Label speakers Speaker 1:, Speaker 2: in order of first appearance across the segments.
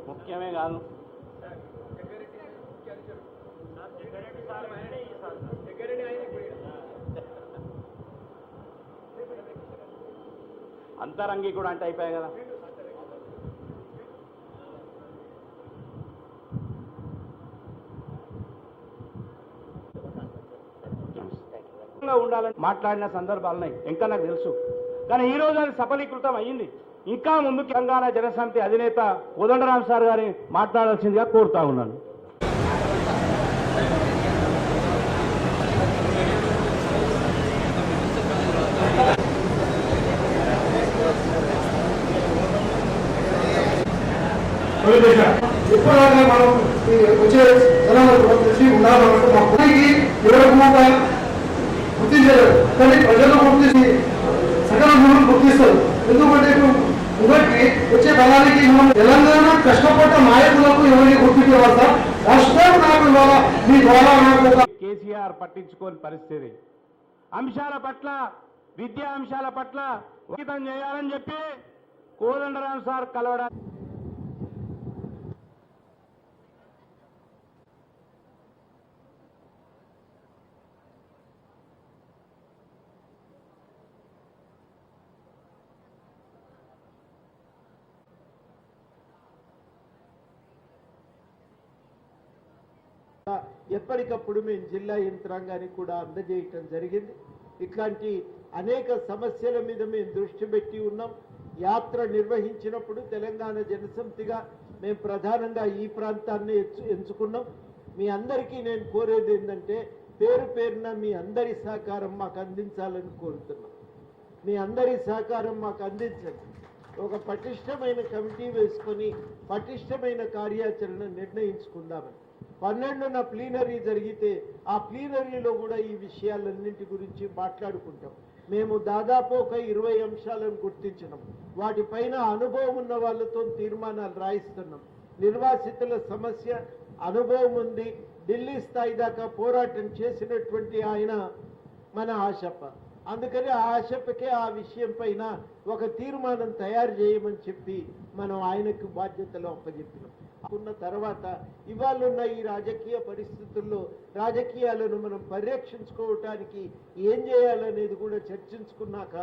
Speaker 1: ముఖ్యమే కాదు అంతరంగి కూడా అంటే అయిపోయాయి కదా. ఉండాలని మాట్లాడిన సందర్భాలున్నాయి, ఇంకా నాకు తెలుసు. కానీ ఈ రోజు అది సఫలీకృతం అయ్యింది. ఇంకా ముందు తెలంగాణ జనసమితి అధినేత కోదండరాం సార్ గారిని మాట్లాడాల్సిందిగా కోరుతా ఉన్నాను.
Speaker 2: ఎప్పుడైనా మనం వచ్చే గుర్తించారు, కానీ ప్రజలు గుర్తించి సకల భూములు గుర్తిస్తారు. ఎందుకంటే ఉదటి వచ్చే బలానికి మనం తెలంగాణ కష్టపడ్డ నాయకులకు ఎవరిని గుర్తించేవారు సార్. రాష్ట్రం నాకు ఇవాళ మీ ద్వారా నాకు
Speaker 1: కేసీఆర్ పట్టించుకోని పరిస్థితి. అంశాల పట్ల, విద్యా అంశాల పట్ల ఉచితం చేయాలని చెప్పి కోదండరాం సార్ కలవడానికి
Speaker 3: ఎప్పటికప్పుడు మేము జిల్లా యంత్రాంగానికి కూడా అందజేయటం జరిగింది. ఇట్లాంటి అనేక సమస్యల మీద మేము దృష్టి పెట్టి ఉన్నాం. యాత్ర నిర్వహించినప్పుడు తెలంగాణ జనసమితిగా మేము ప్రధానంగా ఈ ప్రాంతాన్ని ఎంచుకున్నాం. మీ అందరికీ నేను కోరేది ఏంటంటే పేరు పేరున మీ అందరి సహకారం మాకు అందించాలని కోరుతున్నాం. మీ అందరి సహకారం మాకు అందించండి. ఒక పటిష్టమైన కమిటీ వేసుకొని పటిష్టమైన కార్యాచరణ నిర్ణయించుకుందామని. 12న ప్లీనరీ జరిగితే ఆ ప్లీనరీలో కూడా ఈ విషయాలన్నింటి గురించి మాట్లాడుకుంటాం. మేము దాదాపు ఒక 20 అంశాలను గుర్తించినాం. వాటిపైన అనుభవం ఉన్న వాళ్ళతో తీర్మానాలు రాయిస్తున్నాం. నిర్వాసితుల సమస్య అనుభవం ఉంది. ఢిల్లీ స్థాయి దాకా పోరాటం చేసినటువంటి ఆయన మన ఆశప్ప. అందుకని ఆ ఆశప్పకే ఆ విషయం పైన ఒక తీర్మానం తయారు చేయమని చెప్పి మనం ఆయనకు బాధ్యతలు అప్పచెప్పినాం. ఉన్న తర్వాత ఇవాళ ఉన్న ఈ రాజకీయ పరిస్థితుల్లో రాజకీయాలను మనం పరిరక్షించుకోవటానికి ఏం చేయాలనేది కూడా చర్చించుకున్నాక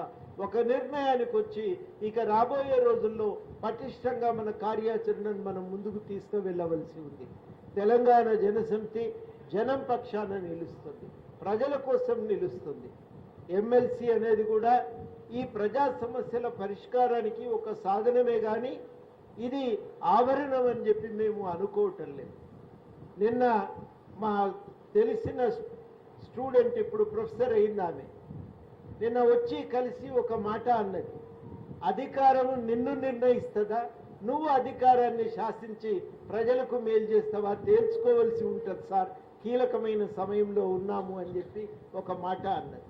Speaker 3: ఒక నిర్ణయానికి వచ్చి ఇక రాబోయే రోజుల్లో పటిష్టంగా మన కార్యాచరణను మనం ముందుకు తీసుకువెళ్ళవలసి ఉంది. తెలంగాణ జనసమితి జనం పక్షాన నిలుస్తుంది, ప్రజల కోసం నిలుస్తుంది. ఎమ్మెల్సీ అనేది కూడా ఈ ప్రజా సమస్యల పరిష్కారానికి ఒక సాధనమే కానీ ఇది ఆవరణం అని చెప్పి మేము అనుకోవటం లేదు. నిన్న మా తెలిసిన స్టూడెంట్ ఇప్పుడు ప్రొఫెసర్ అయింది, ఆమె నిన్న వచ్చి కలిసి ఒక మాట అన్నది, అధికారం నిన్ను నిర్ణయిస్తుందా, నువ్వు అధికారాన్ని శాసించి ప్రజలకు మేలు చేస్తావా తేల్చుకోవలసి ఉంటుంది సార్, కీలకమైన సమయంలో ఉన్నాము అని చెప్పి ఒక మాట అన్నది.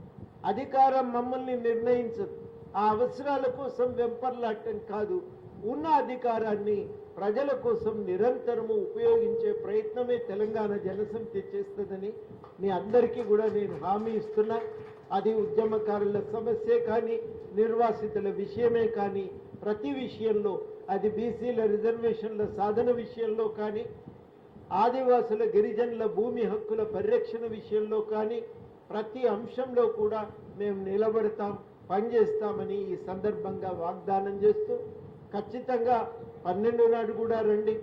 Speaker 3: అధికారం మమ్మల్ని నిర్ణయించదు, ఆ అవసరాల కోసం వెంపర్లాటం కాదు, ఉన్న అధికారాన్ని ప్రజల కోసం నిరంతరము ఉపయోగించే ప్రయత్నమే తెలంగాణ జనసమితి చేస్తుందని మీ అందరికీ కూడా నేను హామీ ఇస్తున్నా. అది ఉద్యమకారుల సమస్యే కానీ, నిర్వాసితుల విషయమే కానీ, ప్రతి విషయంలో, అది బీసీల రిజర్వేషన్ల సాధన విషయంలో కానీ, ఆదివాసుల గిరిజనుల భూమి హక్కుల పరిరక్షణ విషయంలో కానీ, ప్రతి అంశంలో కూడా మేము నిలబడతాం, పనిచేస్తామని ఈ సందర్భంగా వాగ్దానం చేస్తూ, ఖచ్చితంగా 12 నాడు కూడా రండి,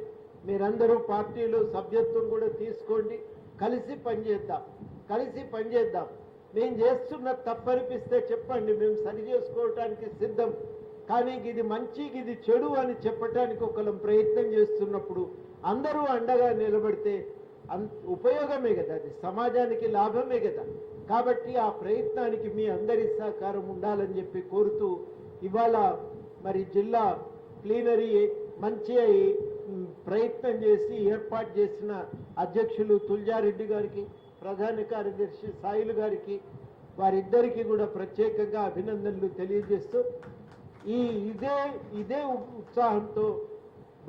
Speaker 3: మీరందరూ పార్టీలో సభ్యత్వం కూడా తీసుకోండి, కలిసి పనిచేద్దాం. మేము చేస్తున్న తప్పనిపిస్తే చెప్పండి, మేము సరి చేసుకోవటానికి సిద్ధం. కానీ ఇది మంచి, ఇది చెడు అని చెప్పడానికి ఒకళ్ళం ప్రయత్నం చేస్తున్నప్పుడు అందరూ అండగా నిలబడితే ఉపయోగమే కదా, అది సమాజానికి లాభమే కదా. కాబట్టి ఆ ప్రయత్నానికి మీ అందరి సహకారం ఉండాలని చెప్పి కోరుతూ, ఇవాళ మరి జిల్లా ప్లీనరీ మంచి ప్రయత్నం చేసి ఏర్పాటు చేసిన అధ్యక్షులు తుల్జారెడ్డి గారికి, ప్రధాన కార్యదర్శి సాయిలు గారికి, వారిద్దరికీ కూడా ప్రత్యేకంగా అభినందనలు తెలియజేస్తూ, ఇదే ఉత్సాహంతో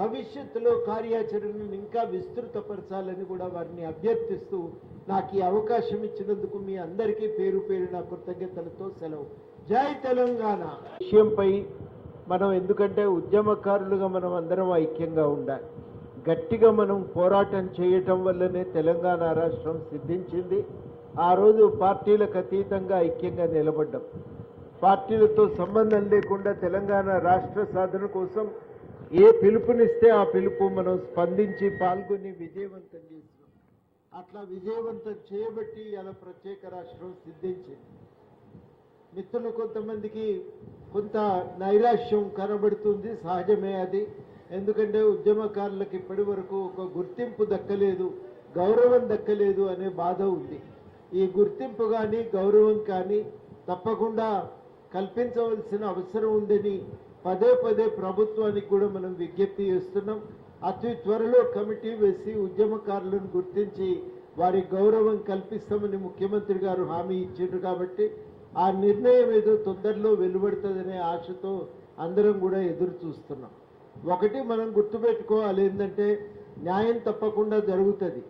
Speaker 3: భవిష్యత్తులో కార్యాచరణను ఇంకా విస్తృతపరచాలని కూడా వారిని అభ్యర్థిస్తూ నాకు ఈ అవకాశం ఇచ్చినందుకు మీ అందరికీ పేరు పేరున కృతజ్ఞతలతో సెలవు. జై తెలంగాణ. విషయంపై మనం ఎందుకంటే ఉద్యమకారులుగా మనం అందరం ఐక్యంగా ఉండాలి. గట్టిగా మనం పోరాటం చేయటం వల్లనే తెలంగాణ రాష్ట్రం సిద్ధించింది. ఆ రోజు పార్టీలకు అతీతంగా ఐక్యంగా నిలబడ్డాం. పార్టీలతో సంబంధం లేకుండా తెలంగాణ రాష్ట్ర సాధన కోసం ఏ పిలుపునిస్తే ఆ పిలుపు మనం స్పందించి పాల్గొని విజయవంతం చేసినాం. అట్లా విజయవంతం చేయబట్టి అలా ప్రత్యేక రాష్ట్రం సిద్ధించింది. మిత్రులు కొంతమందికి కొంత నైరాశ్యం కనబడుతుంది, సహజమే అది. ఎందుకంటే ఉద్యమకారులకు ఇప్పటి వరకు ఒక గుర్తింపు దక్కలేదు, గౌరవం దక్కలేదు అనే బాధ ఉంది. ఈ గుర్తింపు కానీ గౌరవం కానీ తప్పకుండా కల్పించవలసిన అవసరం ఉందని పదే పదే ప్రభుత్వానికి కూడా మనం విజ్ఞప్తి చేస్తున్నాం. అతి త్వరలో కమిటీ వేసి ఉద్యమకారులను గుర్తించి వారి గౌరవం కల్పిస్తామని ముఖ్యమంత్రి గారు హామీ ఇచ్చారు. కాబట్టి ఆ నిర్ణయం ఏదో తొందరలో వెలువడుతుందనే ఆశతో అందరం కూడా ఎదురు చూస్తున్నాం. ఒకటి మనం గుర్తుపెట్టుకోవాలి, ఏంటంటే న్యాయం తప్పకుండా జరుగుతుంది.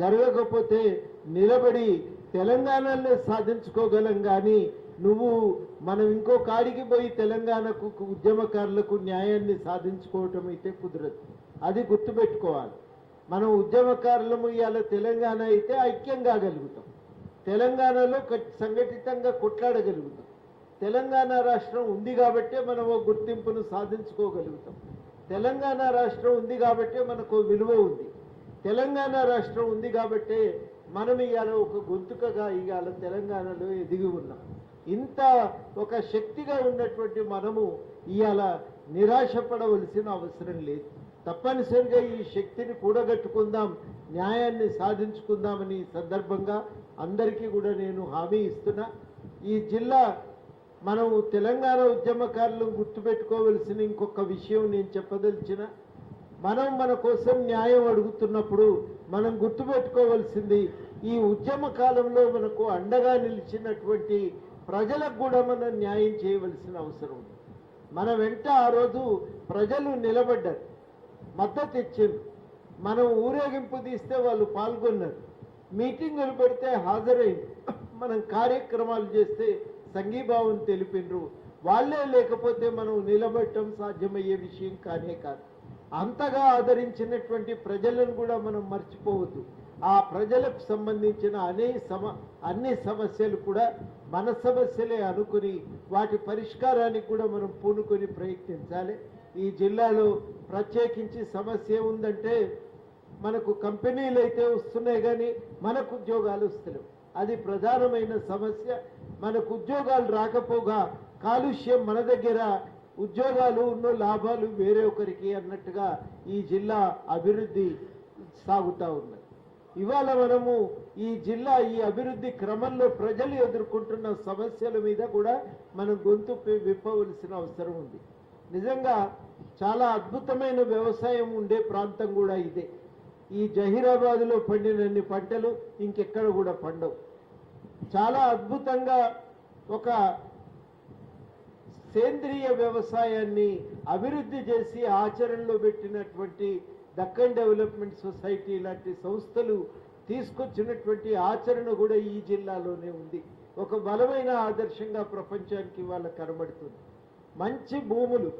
Speaker 3: జరగకపోతే నిలబడి తెలంగాణలో సాధించుకోగలం, కానీ మనం ఇంకో కాడికి పోయి తెలంగాణకు ఉద్యమకారులకు న్యాయాన్ని సాధించుకోవటం అయితే కుదరదు. అది గుర్తుపెట్టుకోవాలి. మనం ఉద్యమకారులము ఇవాళ తెలంగాణ అయితే ఐక్యం కాగలుగుతాం, తెలంగాణలో సంఘటితంగా కొట్లాడగలుగుతాం. తెలంగాణ రాష్ట్రం ఉంది కాబట్టే మనం ఓ గుర్తింపును సాధించుకోగలుగుతాం. తెలంగాణ రాష్ట్రం ఉంది కాబట్టే మనకు విలువ ఉంది. తెలంగాణ రాష్ట్రం ఉంది కాబట్టే మనం ఇవాళ ఒక గొంతుకగా ఇవాళ తెలంగాణలో ఎదిగి ఉన్నాం. ఇంత ఒక శక్తిగా ఉన్నటువంటి మనము ఇవాళ నిరాశపడవలసిన అవసరం లేదు. తప్పనిసరిగా ఈ శక్తిని కూడగట్టుకుందాం, న్యాయాన్ని సాధించుకుందామని సందర్భంగా అందరికీ కూడా నేను హామీ ఇస్తున్నా. ఈ జిల్లా మనం తెలంగాణ ఉద్యమకారులను గుర్తుపెట్టుకోవలసిన ఇంకొక విషయం నేను చెప్పదలిచిన, మనం మన కోసం న్యాయం అడుగుతున్నప్పుడు మనం గుర్తుపెట్టుకోవలసింది, ఈ ఉద్యమ కాలంలో మనకు అండగా నిలిచినటువంటి ప్రజలకు కూడా మనం న్యాయం చేయవలసిన అవసరం ఉంది. మన వెంట ఆ రోజు ప్రజలు నిలబడ్డారు, మద్దతు ఇచ్చారు. మనం ఊరేగింపు తీస్తే వాళ్ళు పాల్గొన్నారు, మీటింగులు పెడితే హాజరైంది, మనం కార్యక్రమాలు చేస్తే సంఘీభావం తెలిపినరు. వాళ్ళే లేకపోతే మనం నిలబడటం సాధ్యమయ్యే విషయం కానే కాదు. అంతగా ఆదరించినటువంటి ప్రజలను కూడా మనం మర్చిపోవద్దు. ఆ ప్రజలకు సంబంధించిన అన్ని సమస్యలు కూడా మన సమస్యలే అనుకుని వాటి పరిష్కారానికి కూడా మనం పూనుకొని ప్రయత్నించాలి. ఈ జిల్లాలో ప్రత్యేకించి సమస్య ఉందంటే, మనకు కంపెనీలు అయితే వస్తున్నాయి కానీ మనకు ఉద్యోగాలు వస్తలేవు. అది ప్రధానమైన సమస్య. మనకు ఉద్యోగాలు రాకపోగా కాలుష్యం మన దగ్గర, ఉద్యోగాలు ఉన్న లాభాలు వేరే ఒకరికి అన్నట్టుగా ఈ జిల్లా అభివృద్ధి సాగుతూ ఉన్నది. ఇవాళ మనము ఈ జిల్లా ఈ అభివృద్ధి క్రమంలో ప్రజలు ఎదుర్కొంటున్న సమస్యల మీద కూడా మనం గొంతు విప్పవలసిన అవసరం ఉంది. నిజంగా చాలా అద్భుతమైన వ్యవసాయం ఉండే ప్రాంతం కూడా ఇదే. ఈ జహీరాబాద్లో పండినన్ని పంటలు ఇంకెక్కడ కూడా పండవు. చాలా అద్భుతంగా ఒక సేంద్రియ వ్యవసాయాన్ని అభివృద్ధి చేసి ఆచరణలో పెట్టినటువంటి దక్కన్ డెవలప్మెంట్ సొసైటీ లాంటి సంస్థలు తీసుకొచ్చినటువంటి ఆచరణ కూడా ఈ జిల్లాలోనే ఉంది. ఒక బలమైన ఆదర్శంగా ప్రపంచానికి వాళ్ళ కనబడుతుంది. మంచి భూములు,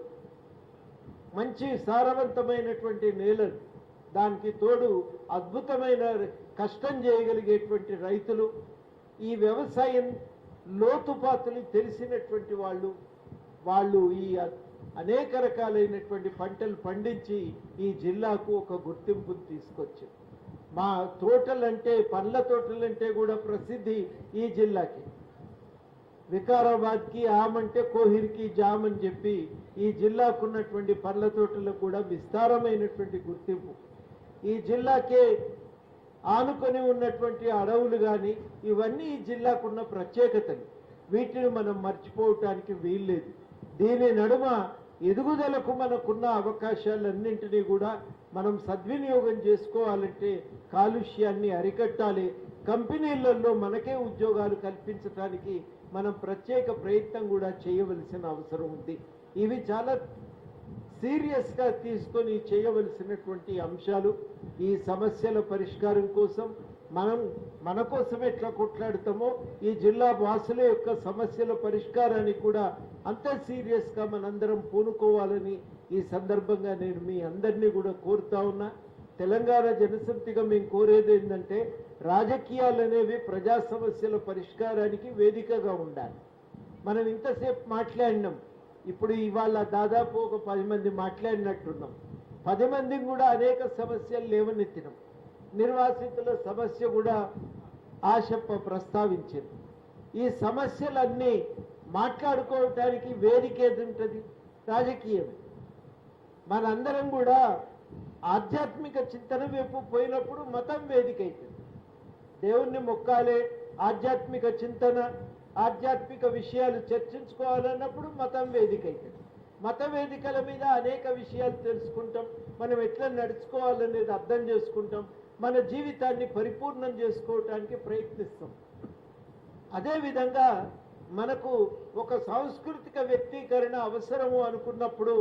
Speaker 3: మంచి సారవంతమైనటువంటి నేలలు, దానికి తోడు అద్భుతమైన కష్టం చేయగలిగేటువంటి రైతులు, ఈ వ్యవసాయం లోతుపాతులు తెలిసినటువంటి వాళ్ళు ఈ అనేక రకాలైనటువంటి పంటలు పండించి ఈ జిల్లాకు ఒక గుర్తింపును తీసుకొచ్చారు. మా తోటలంటే, పండ్ల తోటలంటే కూడా ప్రసిద్ధి ఈ జిల్లాకి. వికారాబాద్కి ఆమ్ అంటే కోహిర్కి జామ్ అని చెప్పి ఈ జిల్లాకు ఉన్నటువంటి పండ్ల తోటలకు కూడా విస్తారమైనటువంటి గుర్తింపు. ఈ జిల్లాకే ఆనుకొని ఉన్నటువంటి అడవులు కానీ ఇవన్నీ ఈ జిల్లాకున్న ప్రత్యేకతలు. వీటిని మనం మర్చిపోవటానికి వీల్లేదు. దీని నడుమ ఎదుగుదలకు మనకున్న అవకాశాలన్నింటినీ కూడా మనం సద్వినియోగం చేసుకోవాలంటే కాలుష్యాన్ని అరికట్టాలి. కంపెనీలలో మనకే ఉద్యోగాలు కల్పించడానికి మనం ప్రత్యేక ప్రయత్నం కూడా చేయవలసిన అవసరం ఉంది. ఇవి చాలా సీరియస్గా తీసుకొని చేయవలసినటువంటి అంశాలు. ఈ సమస్యల పరిష్కారం కోసం మన కోసం ఎట్లా కొట్లాడతామో ఈ జిల్లా వాసుల యొక్క సమస్యల పరిష్కారానికి కూడా అంతే సీరియస్గా మనందరం పూనుకోవాలని ఈ సందర్భంగా నేను మీ అందరినీ కూడా కోరుతా ఉన్నా. తెలంగాణ జనసమితిగా మేము కోరేది ఏంటంటే రాజకీయాలు అనేవి ప్రజా సమస్యల పరిష్కారానికి వేదికగా ఉండాలి. మనం ఇంతసేపు మాట్లాడినాం, ఇప్పుడు ఇవాళ దాదాపు ఒక 10 మంది మాట్లాడినట్టున్నాం. 10 మందికి కూడా అనేక సమస్యలు లేవనెత్తినాం. నిర్వాసితుల సమస్య కూడా ఆశప్ప ప్రస్తావించింది. ఈ సమస్యలన్నీ మాట్లాడుకోవటానికి వేదిక ఏది ఉంటుంది? రాజకీయం. మనందరం కూడా ఆధ్యాత్మిక చింతన వైపు పోయినప్పుడు మతం వేదిక అవుతుంది. దేవుణ్ణి మొక్కాలే, ఆధ్యాత్మిక చింతన, ఆధ్యాత్మిక విషయాలు చర్చించుకోవాలన్నప్పుడు మతం వేదిక అవుతుంది. మత వేదికల మీద అనేక విషయాలు తెలుసుకుంటాం, మనం ఎట్లా నడుచుకోవాలనేది అర్థం చేసుకుంటాం, మన జీవితాన్ని పరిపూర్ణం చేసుకోవటానికి ప్రయత్నిస్తాం. అదేవిధంగా మనకు ఒక సాంస్కృతిక వ్యక్తీకరణ అవసరము అనుకున్నప్పుడు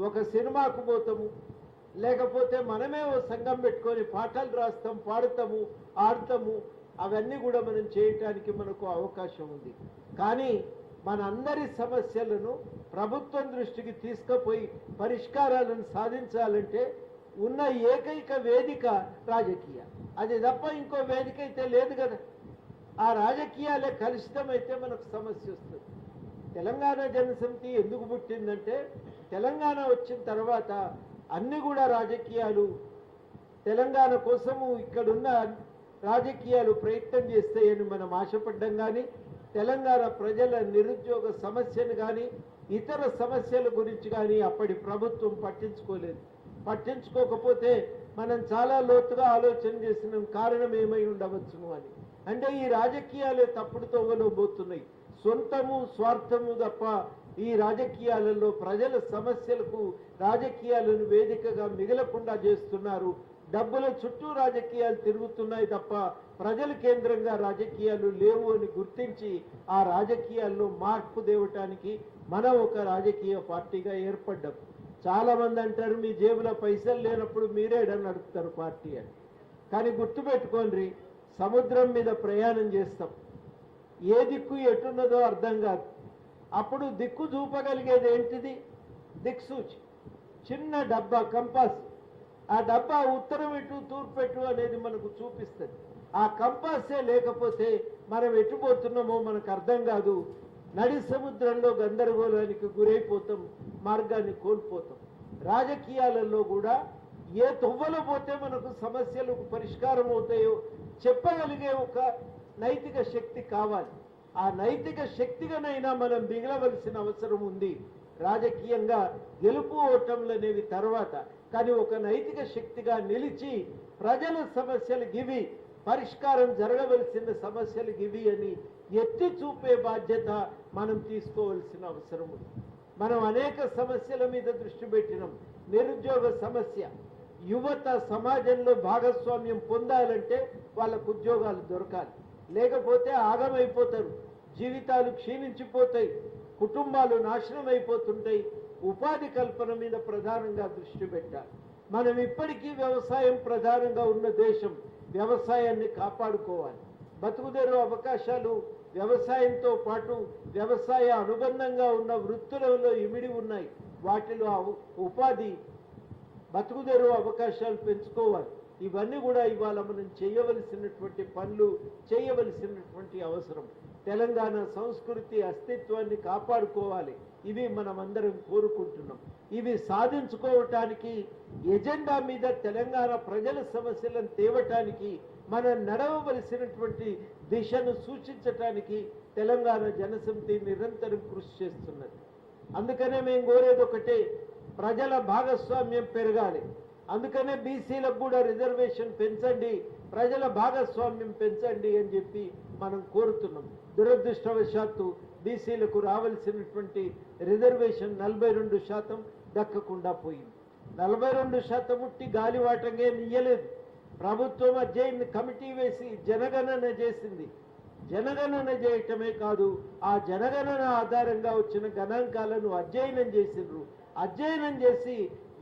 Speaker 3: ఒక సినిమాకు పోతాము, లేకపోతే మనమే ఓ సంఘం పెట్టుకొని పాటలు రాస్తాం, పాడతాము, ఆడతాము. అవన్నీ కూడా మనం చేయటానికి మనకు అవకాశం ఉంది. కానీ మన అందరి సమస్యలను ప్రభుత్వం దృష్టికి తీసుకుపోయి పరిష్కారాలను సాధించాలంటే ఉన్న ఏకైక వేదిక రాజకీయ. అది తప్ప ఇంకో వేదిక అయితే లేదు కదా. ఆ రాజకీయాలే కలుషితమైతే మనకు సమస్య వస్తుంది. తెలంగాణ జనసమితి ఎందుకు పుట్టిందంటే తెలంగాణ వచ్చిన తర్వాత అన్ని కూడా రాజకీయాలు తెలంగాణ కోసము ఇక్కడున్న రాజకీయాలు ప్రయత్నం చేస్తాయని మనం ఆశపడ్డం. కానీ తెలంగాణ ప్రజల నిరుద్యోగ సమస్యను కానీ ఇతర సమస్యల గురించి కానీ అప్పటి ప్రభుత్వం పట్టించుకోలేదు. పట్టించుకోకపోతే మనం చాలా లోతుగా ఆలోచన చేసిన కారణం ఏమై ఉండవచ్చును అని. అంటే ఈ రాజకీయాలే తప్పుడు తోవలో పోతున్నాయి. సొంతము స్వార్థము తప్ప ఈ రాజకీయాలలో ప్రజల సమస్యలకు రాజకీయాలను వేదికగా మిగలకుండా చేస్తున్నారు. డబ్బుల చుట్టూ రాజకీయాలు తిరుగుతున్నాయి తప్ప ప్రజల కేంద్రంగా రాజకీయాలు లేవు అని గుర్తించి ఆ రాజకీయాల్లో మార్పు తేవటానికి మనం ఒక రాజకీయ పార్టీగా ఏర్పడ్డాం. చాలా మంది అంటారు మీ జేబులో పైసలు లేనప్పుడు మీరేడని నడుపుతారు పార్టీ అని. కానీ గుర్తుపెట్టుకోండి, సముద్రం మీద ప్రయాణం చేస్తాం, ఏ దిక్కు ఎటున్నదో అర్థం కాదు. అప్పుడు దిక్కు చూపగలిగేది ఏంటిది? దిక్సూచి. చిన్న డబ్బా, కంపాస్. ఆ డబ్బా ఉత్తరం ఎటు తూర్పు ఎటు అనేది మనకు చూపిస్తుంది. ఆ కంపాసే లేకపోతే మనం ఎటుపోతున్నామో మనకు అర్థం కాదు. నడి సముద్రంలో గందరగోళానికి గురైపోతాం, మార్గాన్ని కోల్పోతాం. రాజకీయాలలో కూడా ఏ తొవ్వలో పోతే మనకు సమస్యలకు పరిష్కారం అవుతాయో చెప్పగలిగే ఒక నైతిక శక్తి కావాలి. ఆ నైతిక శక్తిగానైనా మనం మిగలవలసిన అవసరం ఉంది. రాజకీయంగా గెలుపు ఓటములు అనేవి తర్వాత, కానీ ఒక నైతిక శక్తిగా నిలిచి ప్రజల సమస్యలు గివి, పరిష్కారం జరగవలసిన సమస్యలు గివి అని ఎత్తి చూపే బాధ్యత మనం తీసుకోవాల్సిన అవసరం ఉంది. మనం అనేక సమస్యల మీద దృష్టి పెట్టినాం. నిరుద్యోగ సమస్య, యువత సమాజంలో భాగస్వామ్యం పొందాలంటే వాళ్ళకు ఉద్యోగాలు దొరకాలి, లేకపోతే ఆగమైపోతారు, జీవితాలు క్షీణించిపోతాయి, కుటుంబాలు నాశనం అయిపోతుంటాయి. ఉపాధి కల్పన మీద ప్రధానంగా దృష్టి పెట్టాలి. మనం ఇప్పటికీ వ్యవసాయం ప్రధానంగా ఉన్న దేశం. వ్యవసాయాన్ని కాపాడుకోవాలి. బతుకుదెరువు అవకాశాలు వ్యవసాయంతో పాటు వ్యవసాయ అనుబంధంగా ఉన్న వృత్తులలో ఇమిడి ఉన్నాయి. వాటిలో ఉపాధి, బతుకుదెరువు అవకాశాలు పెంచుకోవాలి. ఇవన్నీ కూడా ఇవాళ మనం చేయవలసినటువంటి పనులు, చేయవలసినటువంటి అవసరం. తెలంగాణ సంస్కృతి అస్తిత్వాన్ని కాపాడుకోవాలి. ఇవి మనం అందరం కోరుకుంటున్నాం. ఇవి సాధించుకోవటానికి ఎజెండా మీద తెలంగాణ ప్రజల సమస్యలను తేవటానికి మనం నడవవలసినటువంటి దిశను సూచించటానికి తెలంగాణ జనసమితి నిరంతరం కృషి చేస్తున్నది. అందుకనే మేము కోరేది ఒకటే, ప్రజల భాగస్వామ్యం పెరగాలి. అందుకనే బీసీలకు కూడా రిజర్వేషన్ పెంచండి, ప్రజల భాగస్వామ్యం పెంచండి అని చెప్పి మనం కోరుతున్నాం. దురదృష్టవశాత్తు బీసీలకు రావాల్సినటువంటి రిజర్వేషన్ 42% దక్కకుండా పోయింది. 42% ఉట్టి గాలివాటంగా ఇయ్యలేదు. ప్రభుత్వం అధ్యయన కమిటీ వేసి జనగణన చేసింది. జనగణన చేయటమే కాదు, ఆ జనగణన ఆధారంగా వచ్చిన గణాంకాలను అధ్యయనం చేసిండ్రు. అధ్యయనం చేసి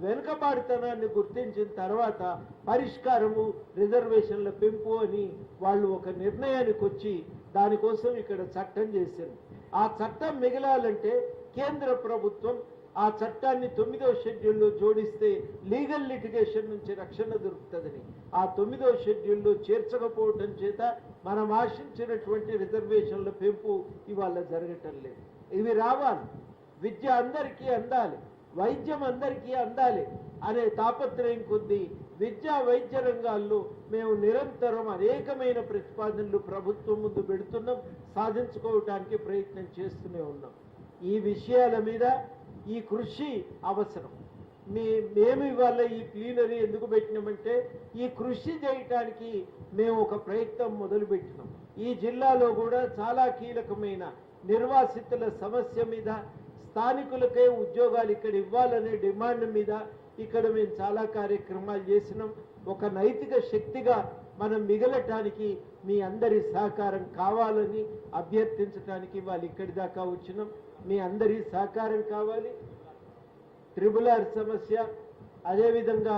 Speaker 3: వెనుకబాటుతనాన్ని గుర్తించిన తర్వాత పరిష్కారము రిజర్వేషన్ల పెంపు అని వాళ్ళు ఒక నిర్ణయానికి వచ్చి దానికోసం ఇక్కడ చట్టం చేశారు. ఆ చట్టం మిగలాలంటే కేంద్ర ప్రభుత్వం ఆ చట్టాన్ని 9వ షెడ్యూల్లో జోడిస్తే లీగల్ లిటిగేషన్ నుంచి రక్షణ దొరుకుతుందని ఆ 9వ షెడ్యూల్లో చేర్చకపోవటం చేత మనం ఆశించినటువంటి రిజర్వేషన్ల పెంపు ఇవాళ జరగటం లేదు. ఇవి రావాలి, విద్య అందరికీ అందాలి, వైద్యం అందరికీ అందాలి అనే తాపత్రయం కొద్దీ విద్యా వైద్య రంగాల్లో మేము నిరంతరం అనేకమైన ప్రతిపాదనలు ప్రభుత్వం ముందు పెడుతున్నాం, సాధించుకోవటానికి ప్రయత్నం చేస్తూనే ఉన్నాం. ఈ విషయాల మీద ఈ కృషి అవసరం. మేము ఇవాళ ఈ ప్లీనరీ ఎందుకు పెట్టినామంటే ఈ కృషి చేయటానికి మేము ఒక ప్రయత్నం మొదలుపెట్టినాం. ఈ జిల్లాలో కూడా చాలా కీలకమైన నిర్వాసితుల సమస్య మీద, స్థానికులకే ఉద్యోగాలు ఇక్కడ ఇవ్వాలనే డిమాండ్ మీద ఇక్కడ మేము చాలా కార్యక్రమాలు చేసినాం. ఒక నైతిక శక్తిగా మనం మిగలటానికి మీ అందరి సహకారం కావాలని అభ్యర్థించడానికి వాళ్ళు ఇక్కడి దాకా వచ్చినాం. మీ అందరి సహకారం కావాలి. RRR సమస్య, అదేవిధంగా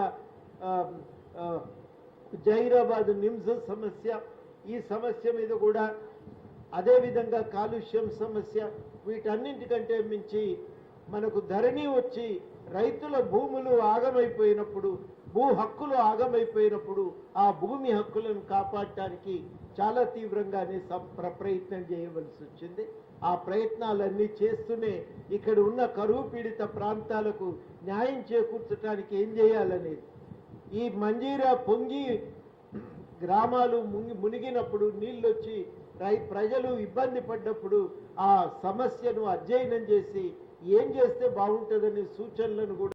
Speaker 3: జైరాబాద్ నిమ్స్ సమస్య, ఈ సమస్య మీద కూడా, అదేవిధంగా కాలుష్యం సమస్య, వీటన్నింటికంటే మించి మనకు ధరణి వచ్చి రైతుల భూములు ఆగమైపోయినప్పుడు, భూ హక్కులు ఆగమైపోయినప్పుడు ఆ భూమి హక్కులను కాపాడటానికి చాలా తీవ్రంగానే ప్రయత్నం చేయవలసి వచ్చింది. ఆ ప్రయత్నాలన్నీ చేస్తూనే ఇక్కడ ఉన్న కరువు పీడిత ప్రాంతాలకు న్యాయం చేకూర్చడానికి ఏం చేయాలనేది, ఈ మంజీరా పొంగి గ్రామాలు మునిగినప్పుడు, నీళ్ళు వచ్చి ప్రజలు ఇబ్బంది పడ్డప్పుడు ఆ సమస్యను అధ్యయనం చేసి ఏం చేస్తే బాగుంటుందనే సూచనలను కూడా